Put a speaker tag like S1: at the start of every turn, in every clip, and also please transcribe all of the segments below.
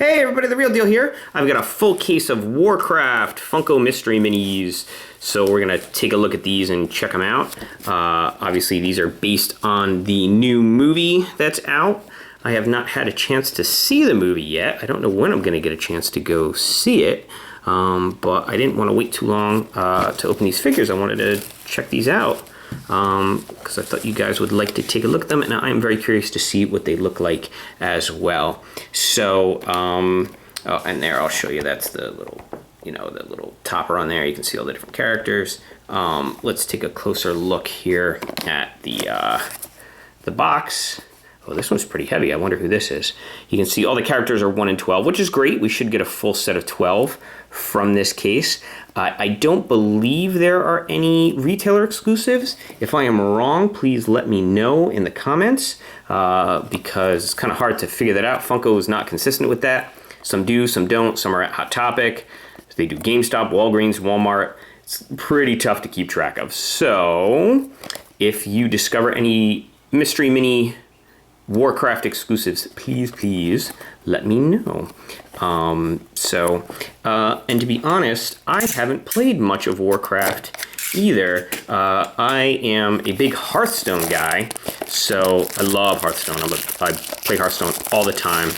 S1: Hey everybody, The Real Deal here. I've got a full case of Warcraft Funko Mystery Minis. So we're gonna take a look at these and check them out. Obviously these are based on the new movie that's out. I have not had a chance to see the movie yet. I don't know when I'm gonna get a chance to go see it. But I didn't want to wait too long to open these figures. I wanted to check these out because I thought you guys would like to take a look at them, and I'm very curious to see what they look like as well. So, oh, and there, I'll show you. That's the little, the little topper on there. You can see all the different characters. Let's take a closer look here at the box. Oh, this one's pretty heavy. I wonder who this is. You can see all the characters are 1 in 12, which is great. We should get a full set of 12 from this case. I don't believe there are any retailer exclusives. If I am wrong, please let me know in the comments because it's kind of hard to figure that out. Funko is not consistent with that. Some do, some don't. Some are at Hot Topic. They do GameStop, Walgreens, Walmart. It's pretty tough to keep track of. So if you discover any Mystery Mini Warcraft exclusives, please let me know. And to be honest, I haven't played much of Warcraft either. I am a big Hearthstone guy, so I love Hearthstone. I play Hearthstone all the time.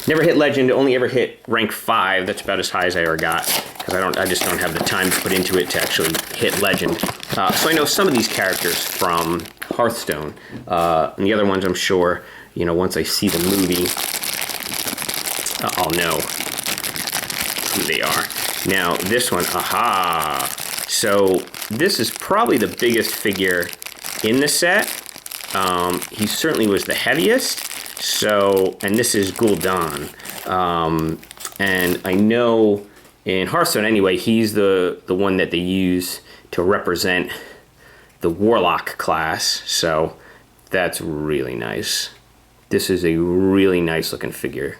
S1: Never hit Legend, only ever hit rank 5. That's about as high as I ever got, because I just don't have the time to put into it to actually hit Legend. So I know some of these characters from Hearthstone, and the other ones I'm sure, once I see the movie, I'll know who they are. Now this one, aha! So this is probably the biggest figure in the set. He certainly was the heaviest. So, and this is Gul'dan. And I know in Hearthstone anyway, he's the one that they use to represent the Warlock class. So that's really nice. This is a really nice looking figure.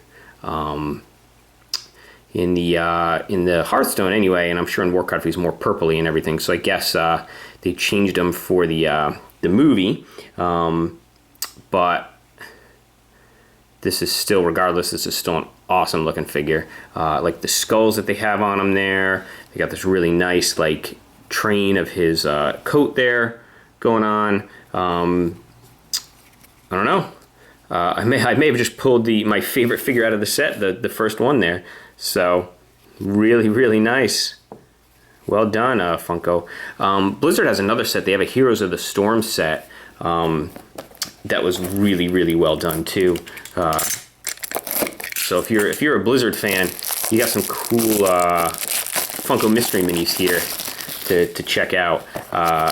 S1: In the Hearthstone anyway, and I'm sure in Warcraft he's more purpley and everything. So I guess they changed him for the movie. But this is still, regardless, this is still an awesome looking figure. Like the skulls that they have on him there. They got this really nice like train of his coat there going on. I don't know. I may have just pulled my favorite figure out of the set, the first one there. So really nice. Well done, Funko. Blizzard has another set. They have a Heroes of the Storm set that was really well done too. So if you're a Blizzard fan, you got some cool Funko Mystery Minis here to check out. I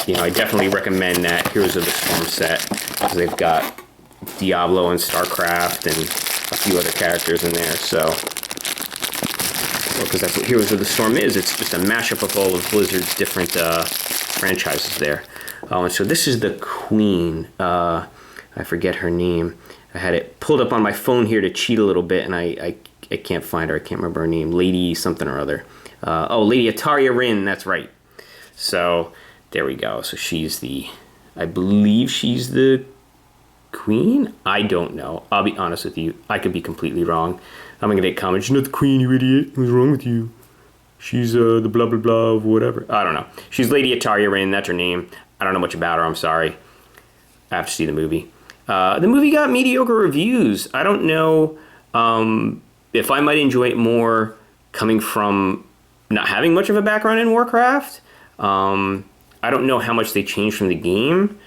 S1: definitely recommend that Heroes of the Storm set because they've got Diablo and StarCraft and a few other characters in there. So, because that's what Heroes of the Storm is. It's just a mashup of all of Blizzard's different franchises there. And so this is the Queen. I forget her name. I had it pulled up on my phone here to cheat a little bit, and I can't find her. I can't remember her name. Lady something or other. Lady Ataria Rin. That's right. So there we go. So I believe she's the Queen? I don't know. I'll be honest with you. I could be completely wrong. I'm gonna get comments. She's not the Queen, you idiot. What's wrong with you? She's the blah blah blah of whatever. I don't know. She's Lady Ataria Rin. That's her name. I don't know much about her. I'm sorry. I have to see the movie. The movie got mediocre reviews. I don't know if I might enjoy it more coming from not having much of a background in Warcraft. I don't know how much they changed from the game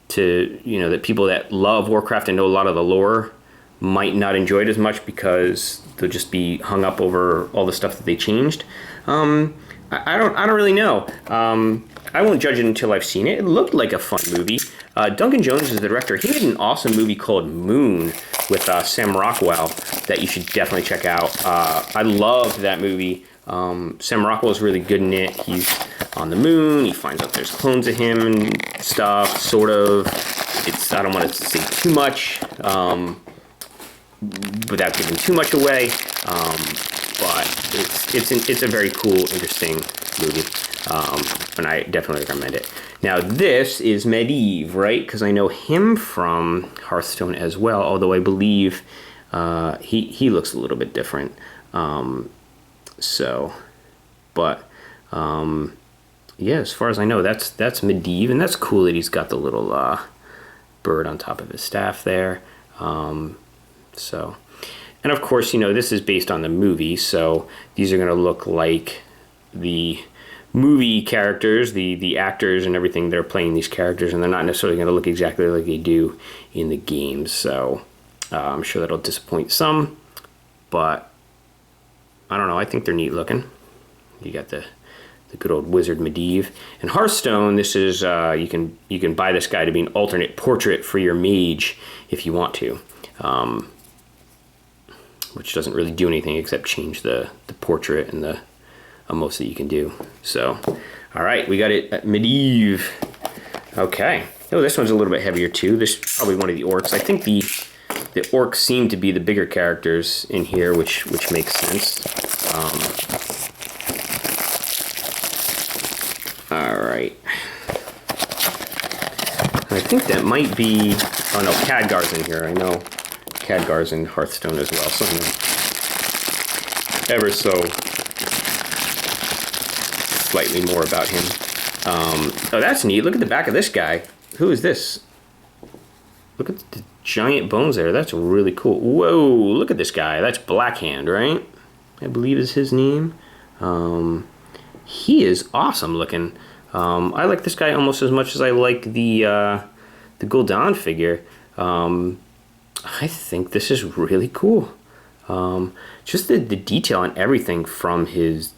S1: to, that people that love Warcraft and know a lot of the lore might not enjoy it as much because they'll just be hung up over all the stuff that they changed. I don't really know. I won't judge it until I've seen it. It looked like a fun movie. Duncan Jones is the director. He made an awesome movie called Moon with Sam Rockwell that you should definitely check out. I loved that movie. Sam Rockwell is really good in it. He's on the moon. He finds out there's clones of him and stuff, sort of. I don't want to say too much without giving too much away. But it's a very cool, interesting movie. And I definitely recommend it. Now this is Medivh, right? Because I know him from Hearthstone as well, although I believe He looks a little bit different. Yeah, as far as I know, that's Medivh, and that's cool that he's got the little bird on top of his staff there. And of course, this is based on the movie, so these are going to look like the movie characters, the actors and everything that are playing these characters, and they're not necessarily going to look exactly like they do in the games. So I'm sure that'll disappoint some, but I don't know. I think they're neat looking. You got the good old wizard Medivh. In Hearthstone, this is you can buy this guy to be an alternate portrait for your mage if you want to, which doesn't really do anything except change the portrait and the most that you can do. So, all right, we got it at Medivh. Okay. Oh, this one's a little bit heavier too. This is probably one of the orcs. I think the orcs seem to be the bigger characters in here, which makes sense. All right. I think that might be... Oh, no, Khadgar's in here. I know Khadgar's in Hearthstone as well. So ever so slightly more about him. Oh, that's neat. Look at the back of this guy. Who is this? Look at the giant bones there. That's really cool. Whoa, look at this guy. That's Blackhand, right? I believe is his name. He is awesome looking. I like this guy almost as much as I like the Gul'dan figure. I think this is really cool. Just the detail on everything, from his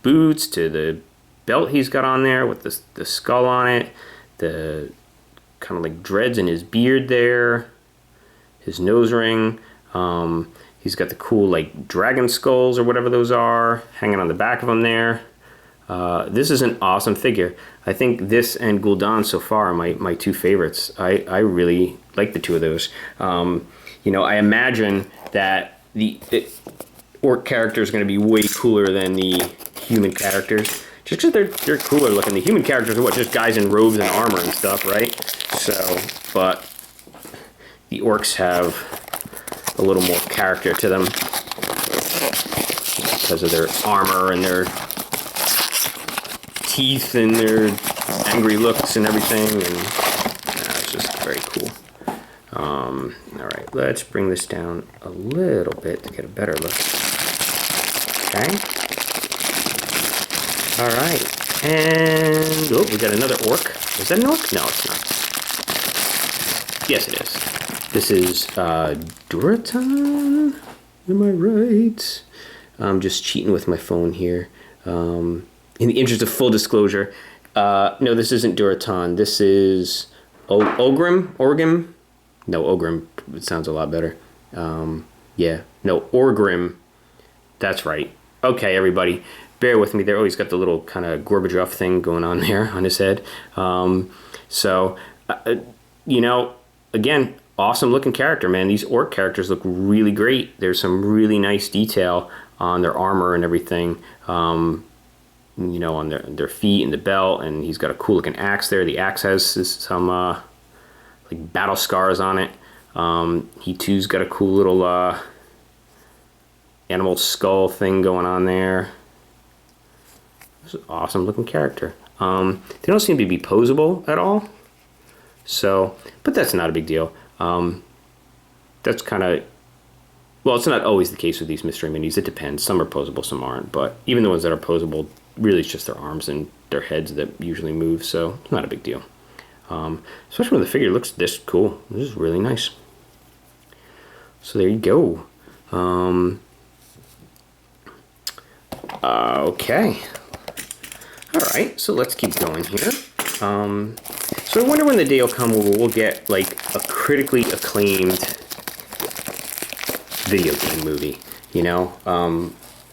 S1: boots to the belt he's got on there with the skull on it, the kind of like dreads in his beard there, his nose ring. He's got the cool like dragon skulls or whatever those are hanging on the back of him there. This is an awesome figure. I think this and Gul'dan so far are my two favorites. I really like the two of those. I imagine that the orc character is going to be way cooler than the human characters, just because they're cooler looking. The human characters are just guys in robes and armor and stuff, right? So, but the orcs have a little more character to them because of their armor and their teeth and their angry looks and everything, and it's just very cool. All right, let's bring this down a little bit to get a better look. Okay. All right, and we got another orc. Is that an orc? No, it's not. Yes, it is. This is Durotan. Am I right? I'm just cheating with my phone here. In the interest of full disclosure, no, this isn't Durotan. This is Orgrim. No, Orgrim. It sounds a lot better. Yeah, no, Orgrim. That's right. Okay, everybody, bear with me there. Oh, he's got the little kind of Gorbachev thing going on there on his head. Again, awesome looking character, man. These orc characters look really great. There's some really nice detail on their armor and everything. On their feet and the belt, and he's got a cool looking axe there. The axe has some like battle scars on it. He too's got a cool little animal skull thing going on there. This is an awesome looking character. They don't seem to be posable at all, so, but that's not a big deal. That's kind of, well, it's not always the case with these mystery minis. It depends. Some are posable, some aren't. But even the ones that are posable, really it's just their arms and their heads that usually move, so it's not a big deal. Especially when the figure looks this cool. This is really nice. So there you go. Okay. Alright, so let's keep going here. So I wonder when the day will come where we'll get like a critically acclaimed video game movie,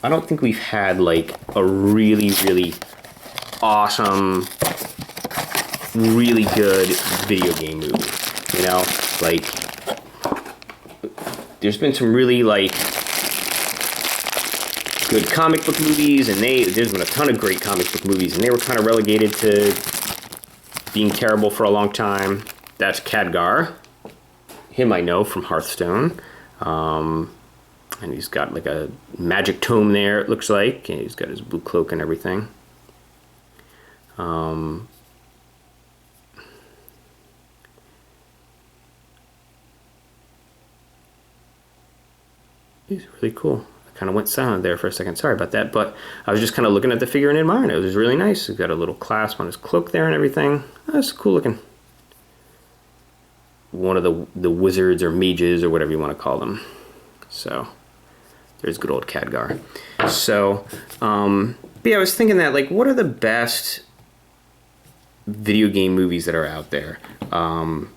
S1: I don't think we've had like a really, really awesome, really good video game movie. Like there's been some really like good comic book movies, and there's been a ton of great comic book movies, and they were kind of relegated to being terrible for a long time. That's Khadgar. Him I know from Hearthstone. And he's got like a magic tome there, it looks like. And he's got his blue cloak and everything. He's really cool. I kind of went silent there for a second. Sorry about that. But I was just kind of looking at the figure and admiring it. It was really nice. He's got a little clasp on his cloak there and everything. That's cool looking. One of the wizards or mages or whatever you want to call them. So there's good old Khadgar. So but yeah, I was thinking that, like, what are the best video game movies that are out there? I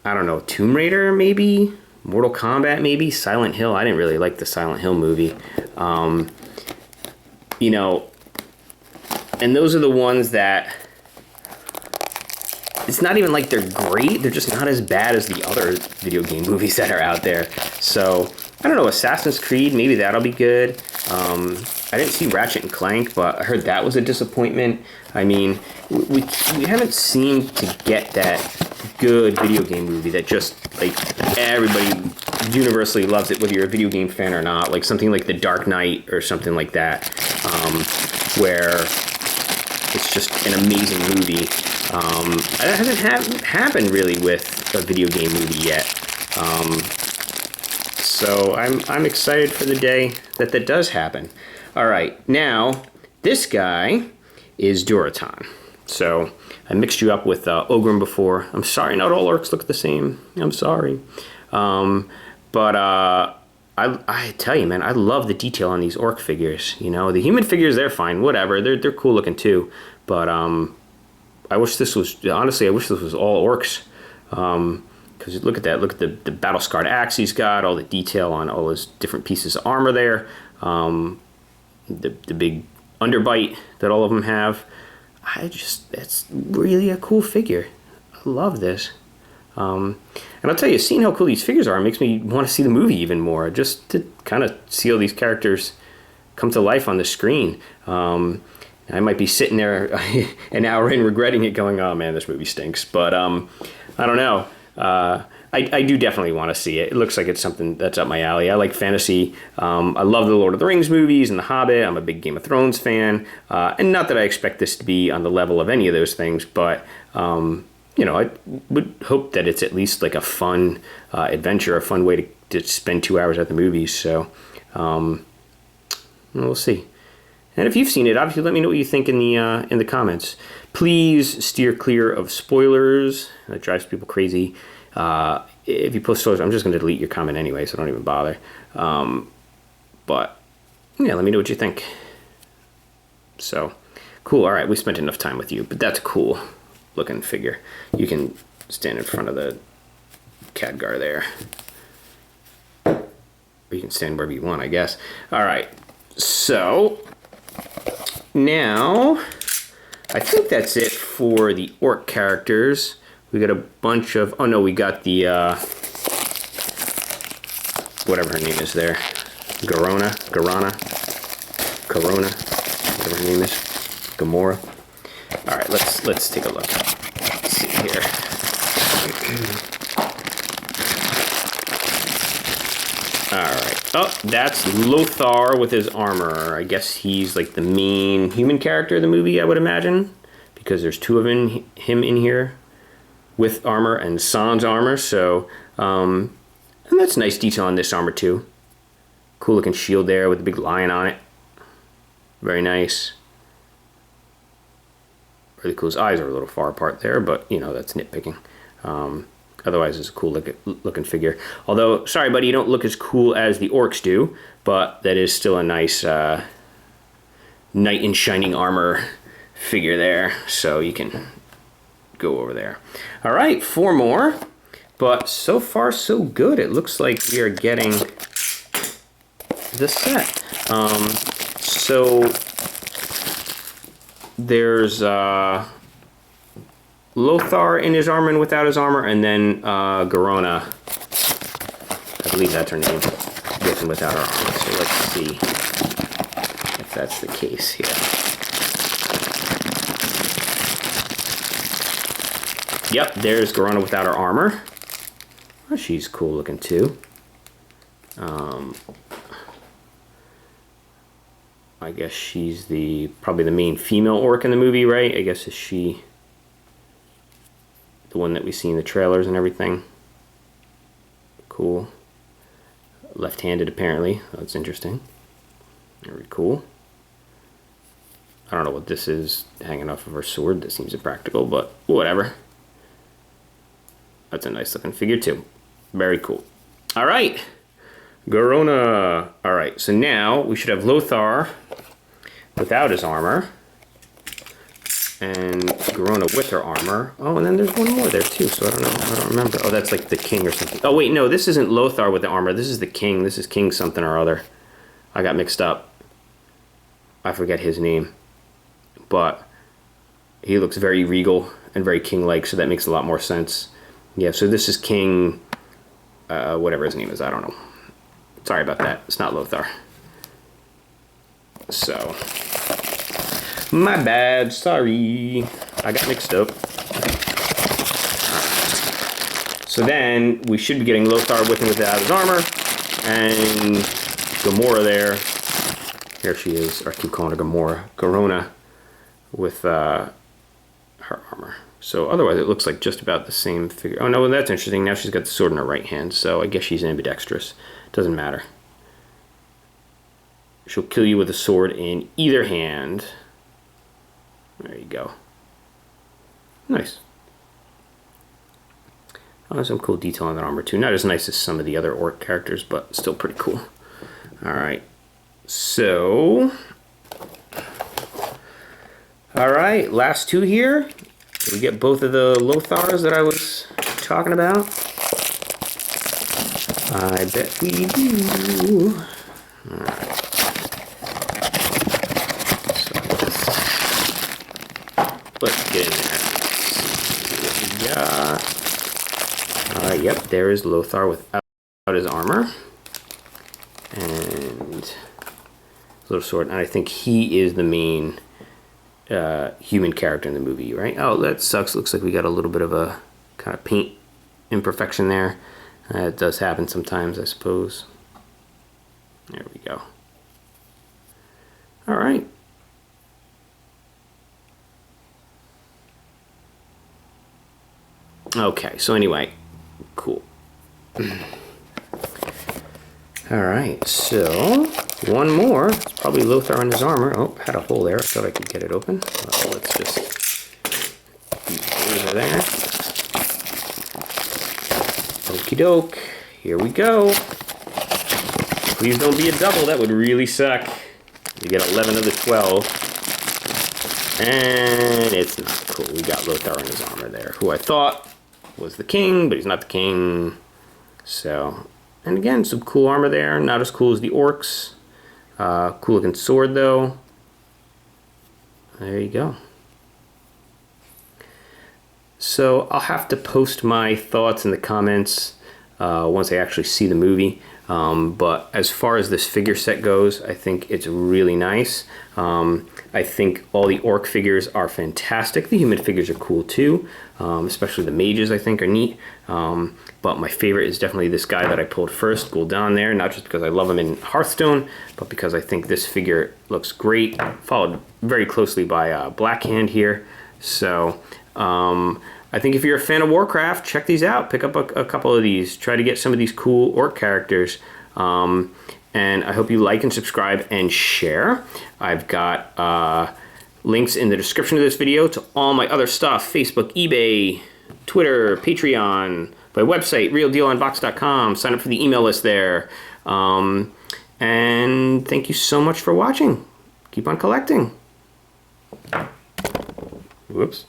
S1: don't know, Tomb Raider maybe, Mortal Kombat maybe, Silent Hill. I didn't really like the Silent Hill movie. You know, and those are the ones that, it's not even like they're great, they're just not as bad as the other video game movies that are out there. So, I don't know, Assassin's Creed, maybe that'll be good. I didn't see Ratchet and Clank, but I heard that was a disappointment. I mean, we haven't seemed to get that good video game movie that just, like, everybody universally loves it, whether you're a video game fan or not. Like something like The Dark Knight or something like that, where it's just an amazing movie. That hasn't happened really with a video game movie yet. So I'm excited for the day that does happen. All right, now this guy is Durotan. So I mixed you up with Orgrim before. I'm sorry, not all orcs look the same. I'm sorry. But I tell you, man, I love the detail on these orc figures. You know, the human figures, they're fine, whatever. They're cool looking too. But I wish this was, honestly, I wish this was all orcs. Because look at that, look at the battle scarred axe he's got, all the detail on all his different pieces of armor there. The big underbite that all of them have. It's really a cool figure. I love this. And I'll tell you, seeing how cool these figures are makes me want to see the movie even more, just to kind of see all these characters come to life on the screen. I might be sitting there an hour in regretting it, going, oh man, this movie stinks. But I don't know. I do definitely want to see it. It looks like it's something that's up my alley. I like fantasy. I love the Lord of the Rings movies and The Hobbit. I'm a big Game of Thrones fan. And not that I expect this to be on the level of any of those things, but you know, I would hope that it's at least like a fun adventure, a fun way to spend 2 hours at the movies. So we'll see. And if you've seen it, obviously let me know what you think in the comments. Please steer clear of spoilers. That drives people crazy. If you post spoilers, I'm just going to delete your comment anyway, so don't even bother. But yeah, let me know what you think. So cool. All right, we spent enough time with you, but that's a cool looking figure. You can stand in front of the Khadgar there, or you can stand wherever you want, I guess. All right, so now I think that's it for the orc characters. We got a bunch of, oh no, we got the whatever her name is there, Garona, Corona, whatever her name is, Gamora. All right, let's take a look. Let's see here. All right. Oh, that's Lothar with his armor. I guess he's like the main human character of the movie, I would imagine, because there's two of him in here with armor and sans armor. So, and that's nice detail on this armor too. Cool looking shield there with the big lion on it. Very nice. Really cool. His eyes are a little far apart there, but you know, that's nitpicking. Otherwise, it's a cool looking figure. Although, sorry, buddy, you don't look as cool as the orcs do, but that is still a nice knight in shining armor figure there. So you can go over there. All right, 4 more. But so far, so good. It looks like we are getting the set. So there's Lothar in his armor and without his armor, and then Garona, I believe that's her name, with and without her armor. So let's see if that's the case here. Yep, there's Garona without her armor. Oh, she's cool looking too. I guess she's probably the main female orc in the movie, right? I guess is she the one that we see in the trailers and everything. Cool. Left-handed, apparently. That's interesting. Very cool. I don't know what this is hanging off of her sword. That seems impractical, but whatever. That's a nice looking figure too. Very cool. All right. Garona. All right, so now we should have Lothar without his armor. And Garona with her armor. Oh, and then there's one more there too, so I don't know. I don't remember. Oh, that's like the king or something. Oh, wait, no, this isn't Lothar with the armor. This is the king. This is King something or other. I got mixed up. I forget his name. But he looks very regal and very king-like, so that makes a lot more sense. Yeah, so this is King, whatever his name is, I don't know. Sorry about that, it's not Lothar. So, my bad, sorry. I got mixed up. So then, we should be getting Lothar with and without his armor, and Gamora there. Here she is, or I keep calling her Gamora. Garona with her armor. So otherwise it looks like just about the same figure. Oh no, well, that's interesting. Now she's got the sword in her right hand, so I guess she's ambidextrous. Doesn't matter. She'll kill you with a sword in either hand. There you go. Nice. Oh, there's some cool detail on that armor too. Not as nice as some of the other orc characters, but still pretty cool. Alright. So... Alright, last two here. We get both of the Lothars that I was talking about. I bet we do. Alright. So let's get in there. Let's see what we got. Alright, yep, there is Lothar without his armor. And little sword. And I think he is the main human character in the movie, right? Oh, that sucks. Looks like we got a little bit of a kind of paint imperfection there. It does happen sometimes, I suppose. There we go. All right. Okay, so anyway, cool. All right, so one more. It's probably Lothar in his armor. Oh, had a hole there. I thought I could get it open. Well, let's just over there. Okie doke. Here we go. Please don't be a double. That would really suck. You get 11 of the 12. And it's not cool. We got Lothar in his armor there, who I thought was the king, but he's not the king. So... And again, some cool armor there. Not as cool as the orcs. Cool looking sword though. There you go. So I'll have to post my thoughts in the comments once I actually see the movie. But as far as this figure set goes, I think it's really nice. I think all the orc figures are fantastic. The human figures are cool too. Especially the mages, I think, are neat. But my favorite is definitely this guy that I pulled first, Gul'dan there, not just because I love him in Hearthstone, but because I think this figure looks great, followed very closely by Blackhand here. So I think if you're a fan of Warcraft, check these out. Pick up a couple of these. Try to get some of these cool orc characters. And I hope you like and subscribe and share. I've got links in the description of this video to all my other stuff, Facebook, eBay, Twitter, Patreon, my website, therealdealunbox.com. Sign up for the email list there. And thank you so much for watching. Keep on collecting. Whoops.